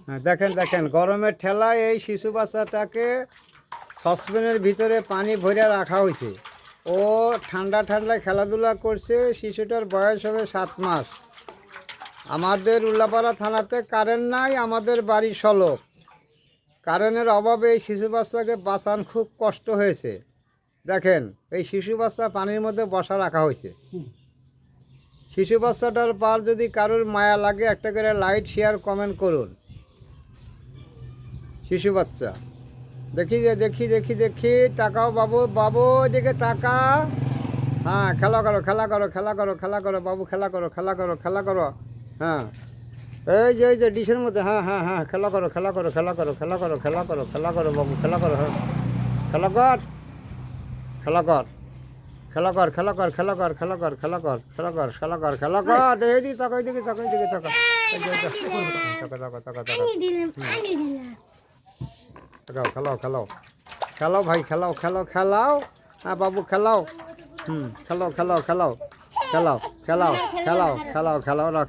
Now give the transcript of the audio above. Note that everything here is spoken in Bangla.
হ্যাঁ, দেখেন দেখেন গরমের ঠেলায় এই শিশু বাচ্চাটাকে সসপ্যানের ভিতরে পানি ভরে রাখা হয়েছে। ও ঠান্ডা ঠান্ডায় খেলাধুলা করছে। শিশুটার বয়স হবে 7 মাস। আমাদের উল্লাপাড়া থানাতে কারেন্ট নাই, আমাদের বাড়ি সলক। কারেন্টের অভাবে এই শিশু বাচ্চাকে বাঁচানো খুব কষ্ট হয়েছে। দেখেন এই শিশু বাচ্চা পানির মধ্যে বসা রাখা হয়েছে। শিশু বাচ্চাটার পার যদি কারোর মায়া লাগে একটা করে লাইক শেয়ার কমেন্ট করুন। শিশু বাচ্চা দেখি যে দেখি দেখি দেখি তাকাও বাবু, বাবু এদিকে তাকা। হ্যাঁ, খেলা করো খেলা করো খেলা করো খেলা করো বাবু, খেলা করো খেলা করো খেলা করো। হ্যাঁ, এই যে ডিশের মধ্যে, হ্যাঁ হ্যাঁ হ্যাঁ, খেলা করো খেলা করো খেলা করো খেলা করো খেলা করো খেলা করো বাবু, খেলা করো। হ্যাঁ, খেলা কর খেলা কর খেলা কর খেলা কর খেলা কর খেলা কর খেলা কর খেলা কর খেলা কর খেলা কর। দেখি তাকাই দেখি তাকাই দেখি তাকা তাকা তাকা তাকা তাকা। খেলাও খেলাও খেলাও খেলাও ভাই, খেলাও খেলাও খেলাও। হ্যাঁ বাবু খেলাও। খেলাও খেলাও খেলাও খেলাও খেলাও খেলাও খেলাও খেলাও খেলাও খেলাও।